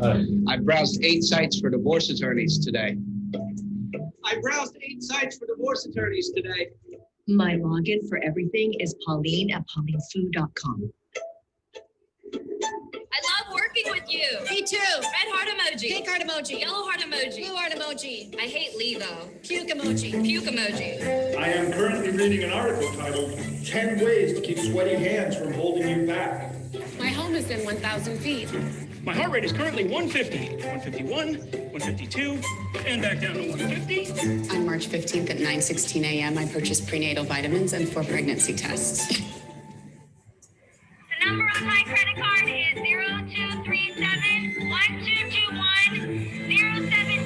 I browsed 8 sites for divorce attorneys today. My login for everything is Pauline@paulinefood.com. I love working with you. Me too. Red heart emoji. Pink heart emoji. Yellow heart emoji. Blue heart emoji. I hate Lee though. Puke emoji. Puke emoji. I am currently reading an article titled 10 Ways to Keep Sweaty Hands from Holding You Back. My home is in 1,000 feet. My heart rate is currently 150, 151, 152, and back down to 150. On March 15th at 9:16 a.m., I purchased prenatal vitamins and 4 pregnancy tests. The number on my credit card is 0237 1221 0725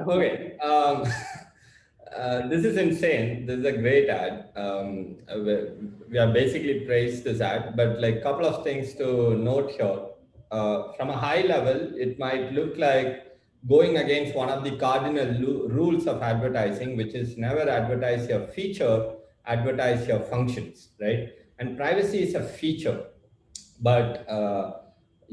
Okay, this is insane. This is a great ad. We are basically praised this ad, but like a couple of things to note here. From a high level, it might look like going against one of the cardinal rules of advertising, which is never advertise your feature, advertise your functions, right? And privacy is a feature, but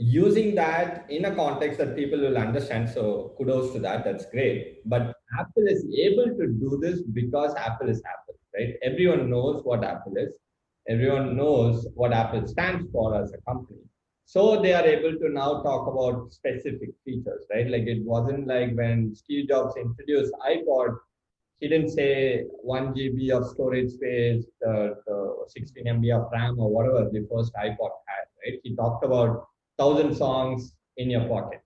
using that in a context that people will understand. So kudos to that. That's great. But Apple is able to do this because Apple is Apple, right? Everyone knows what Apple is. Everyone knows what Apple stands for as a company. So they are able to now talk about specific features, right? Like it wasn't like when Steve Jobs introduced iPod, he didn't say 1 GB of storage space, 16 MB of RAM or whatever the first iPod had, right? He talked about 1,000 songs in your pocket.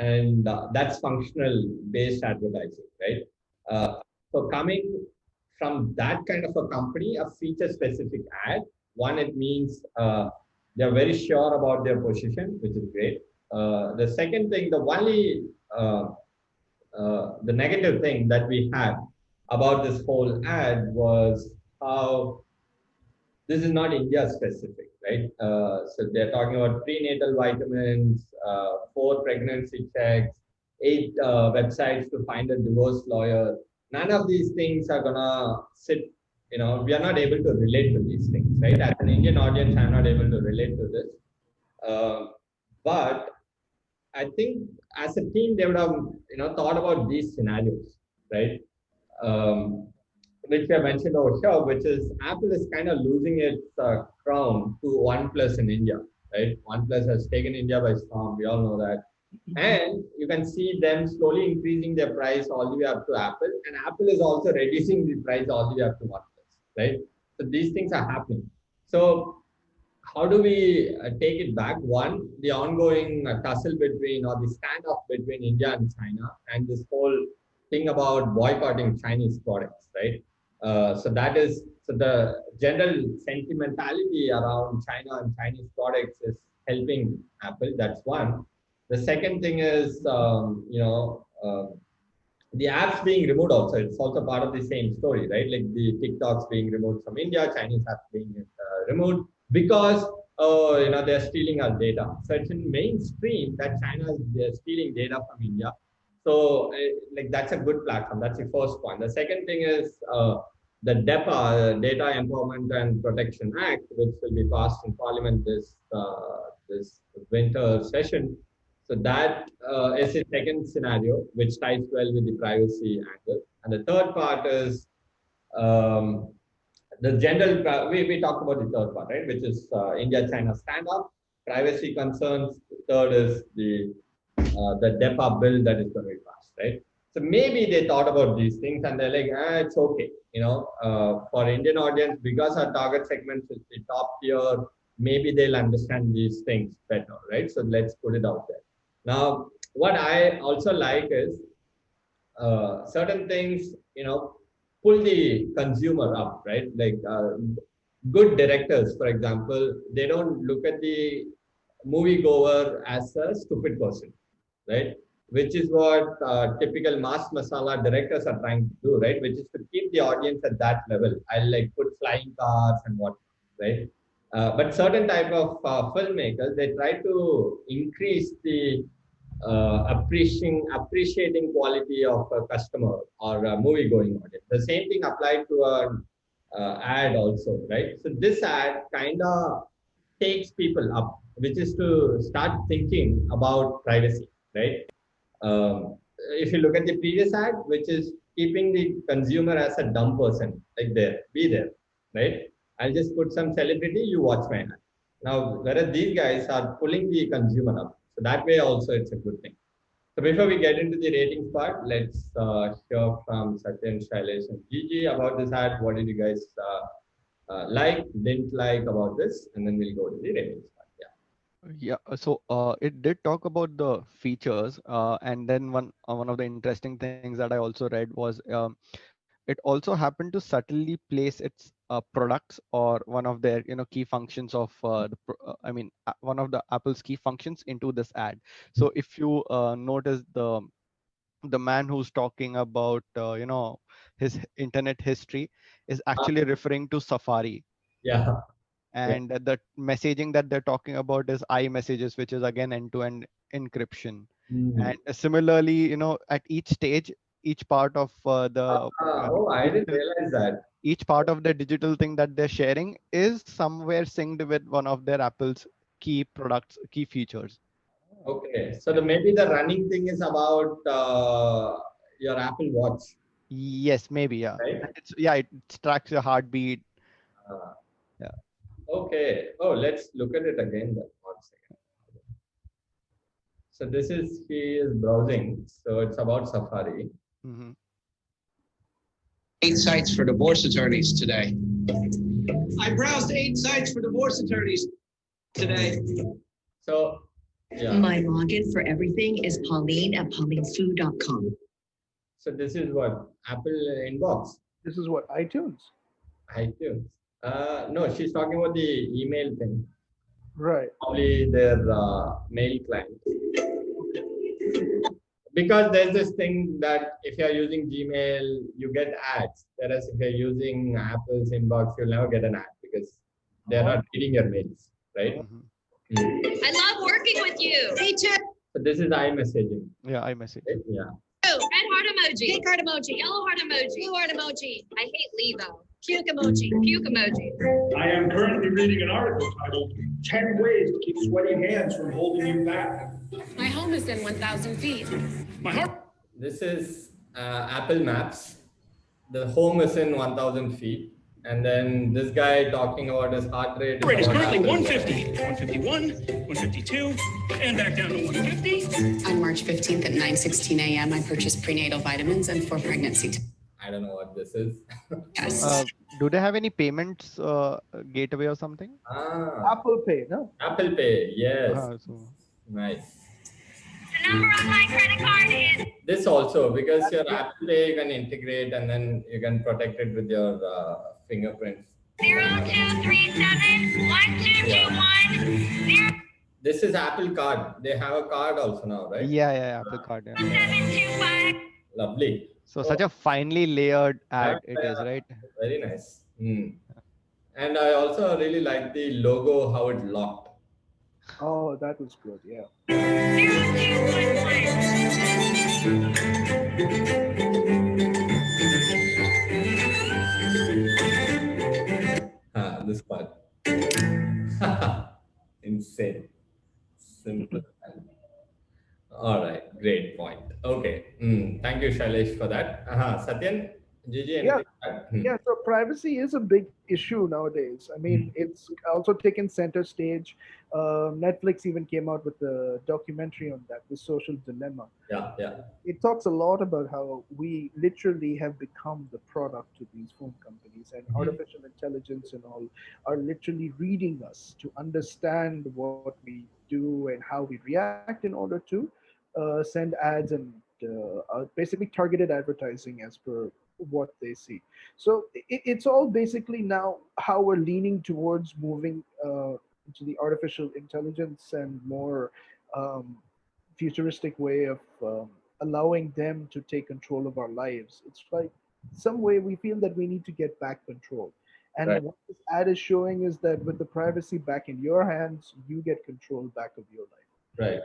And that's functional based advertising, right? So coming from that kind of a company, a feature specific ad, one, it means they're very sure about their position, which is great. The second thing, the negative thing that we had about this whole ad was how this is not India specific, right? So they're talking about prenatal vitamins, 4 pregnancy checks, 8 websites to find a divorce lawyer. None of these things are gonna sit, we are not able to relate to these things, right? As an Indian audience, I'm not able to relate to this. But I think as a team, they would have, thought about these scenarios, right? Which we have mentioned over here, which is Apple is kind of losing its crown to OnePlus in India, right? OnePlus has taken India by storm. We all know that. And you can see them slowly increasing their price all the way up to Apple. And Apple is also reducing the price all the way up to OnePlus, right? So these things are happening. So how do we take it back? One, the ongoing tussle between or the standoff between India and China and this whole thing about boycotting Chinese products, right? So the general sentimentality around China and Chinese products is helping Apple. That's one. The second thing is, the apps being removed also. It's also part of the same story, right? Like the TikToks being removed from India, Chinese apps being removed because, they're stealing our data. So it's in mainstream that China is stealing data from India. So that's a good platform. That's the first point. The second thing is the DEPA, Data Empowerment and Protection Act, which will be passed in Parliament this winter session. So that is the second scenario, which ties well with the privacy angle. And the third part is the general, we talked about the third part, right? Which is India-China standoff, privacy concerns. Third is the DEPA bill that is going to be passed, right? So maybe they thought about these things and they're like, it's okay, for Indian audience, because our target segment is the top tier, maybe they'll understand these things better, right? So let's put it out there. Now, what I also like is certain things, pull the consumer up, right? Like good directors, for example, they don't look at the moviegoer as a stupid person, right? Which is what typical mass masala directors are trying to do, right? Which is to keep the audience at that level. I'll put flying cars and whatnot, right? But certain type of filmmakers, they try to increase the appreciating quality of a customer or a movie going audience. The same thing applied to a ad also, right? So this ad kind of takes people up, which is to start thinking about privacy, right? Um, if you look at the previous ad, which is keeping the consumer as a dumb person, like there, be there, right? I'll just put some celebrity, you watch my ad. Now, whereas these guys are pulling the consumer up. So that way also it's a good thing. So before we get into the ratings part, let's hear from Satyan, Shailesh, and Gigi about this ad. What did you guys like, didn't like about this? And then we'll go to the ratings part. Yeah, so it did talk about the features, and then one of the interesting things that I also read was it also happened to subtly place its products or one of their key functions of one of the Apple's key functions into this ad. So if you notice the man who's talking about his internet history is actually referring to Safari, Yeah. Yeah. and the messaging that they're talking about is iMessages, which is again end-to-end encryption. Mm. And similarly, at each stage, each part of Oh, I didn't digital, realize that. each part of the digital thing that they're sharing is somewhere synced with one of their Apple's key products, key features. Okay, so maybe the running thing is about your Apple Watch, Yes, maybe, yeah. right? It tracks your heartbeat. Uh, Yeah. okay. Oh, let's look at it again then. 1 second. So this is he is browsing. So it's about Safari. Hmm. 8 sites for divorce attorneys today. I browsed 8 sites for divorce attorneys today. So yeah. My login for everything is Pauline at paulinefood.com. So this is what Apple Inbox, This is what iTunes. iTunes. No, she's talking about the email thing. Right. Probably their mail client. Because there's this thing that if you're using Gmail, you get ads. Whereas if you're using Apple's inbox, you'll never get an ad because they're not reading your mails, right? Hmm. I love working with you. Me too. So this is iMessaging. Yeah, iMessage. Right? Yeah. Red heart emoji. Pink heart emoji. Yellow heart emoji. Blue heart emoji. I hate Levo. Puke emoji. Puke emoji. I am currently reading an article titled 10 Ways to Keep Sweaty Hands from Holding You Back. My home is in 1,000 feet. My heart. This is Apple Maps. The home is in 1,000 feet. And then this guy talking about his heart rate. Rate is about currently Apple 150, 151, 152, and back down to 150. On March 15th at 9:16 a.m., I purchased prenatal vitamins and 4 pregnancy I don't know what this is. tests. Do they have any payments gateway or something? Apple Pay, no? Apple Pay, yes. Nice. The number on my credit card is This also, because your Apple Pay you can integrate and then you can protect it with your fingerprints. 0237 1221 This is Apple Card. They have a card also now, right? Yeah, Apple Card. Yeah. 0725. Lovely. So such a finely layered ad it is, right? Very nice. And I also really like the logo, how it locked. Oh, that was good, yeah. 0211. This part. Insane. Simple. All right, great point. Okay, thank you, Shailesh, for that. Satyan, Gigi, anything? Yeah, so privacy is a big issue nowadays. I mean, it's also taken center stage. Netflix even came out with a documentary on that, The Social Dilemma. Yeah. It talks a lot about how we literally have become the product to these phone companies, and artificial intelligence and all are literally reading us to understand what we do and how we react in order to send ads and basically targeted advertising as per what they see. So it's all basically now how we're leaning towards moving into the artificial intelligence and more um, futuristic way of allowing them to take control of our lives. It's like some way we feel that we need to get back control. And Right. what this ad is showing is that with the privacy back in your hands, you get control back of your life. Right.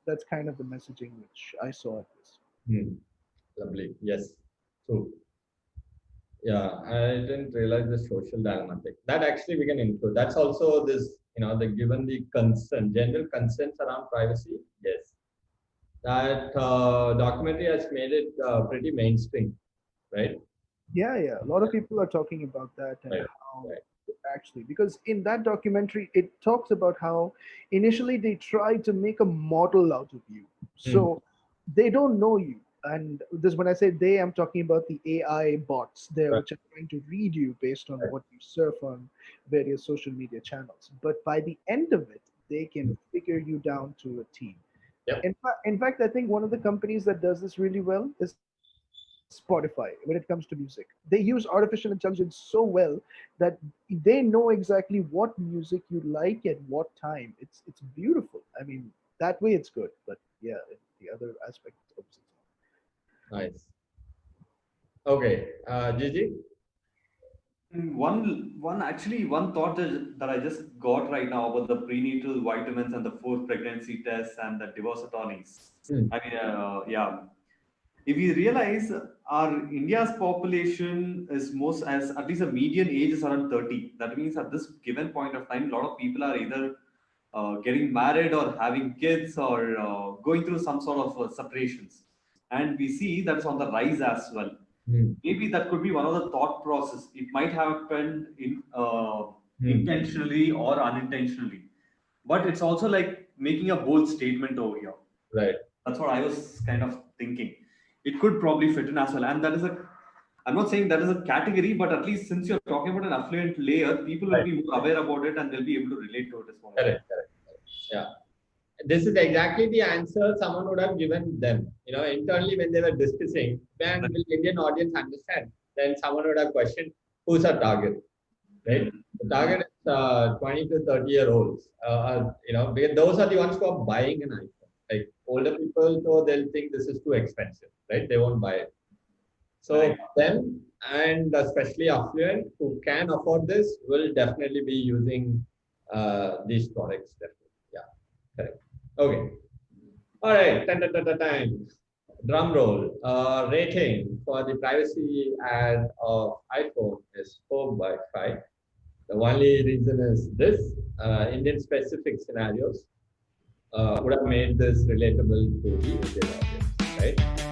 That's kind of the messaging which I saw at this. Hmm. Lovely. Yes. So, yeah, I didn't realize the social dilemma thing. That actually we can include. That's also this, the given the concern, general concerns around privacy. Yes. That documentary has made it pretty mainstream, right? Yeah. A lot of people are talking about that and Right. how Right. actually, because in that documentary, it talks about how initially they tried to make a model out of you. Hmm. So they don't know you. And this, when I say they, I'm talking about the AI bots there, Right. which are trying to read you based on Right. what you surf on various social media channels. But by the end of it, they can figure you down to a T. Yep. In fact, I think one of the companies that does this really well is Spotify when it comes to music. They use artificial intelligence so well that they know exactly what music you like at what time. It's beautiful. I mean, that way it's good. But yeah, the other aspect of it's Nice. Okay. Gigi? One thought that I just got right now about the prenatal vitamins and the forced pregnancy tests and the divorce attorneys. Hmm. I mean, yeah. If we realize our India's population is most as at least the median age is around 30. That means at this given point of time, a lot of people are either getting married or having kids or going through some sort of separations. And we see that's on the rise as well. Hmm. Maybe that could be one of the thought process. It might have happened Hmm. intentionally or unintentionally, but it's also like making a bold statement over here. Right. That's what I was kind of thinking. It could probably fit in as well, and that is a. I'm not saying that is a category, but at least since you're talking about an affluent layer, people will Right. be more aware about it and they'll be able to relate to it as well. Correct. Correct. Yeah. This is exactly the answer someone would have given them. Internally when they were discussing, then will Indian audience understand? Then someone would have questioned, who's our target? Right? The target is 20 to 30-year-olds. Because those are the ones who are buying an iPhone. Like older people, though, they'll think this is too expensive, right? They won't buy it. So Right. them, and especially affluent who can afford this, will definitely be using these products. Definitely. Yeah, correct. Okay. All right. Time. Drum roll. Rating for the privacy ad of iPhone is 4 by 5. The only reason is this: Indian specific scenarios would have made this relatable to the Indian audience, right?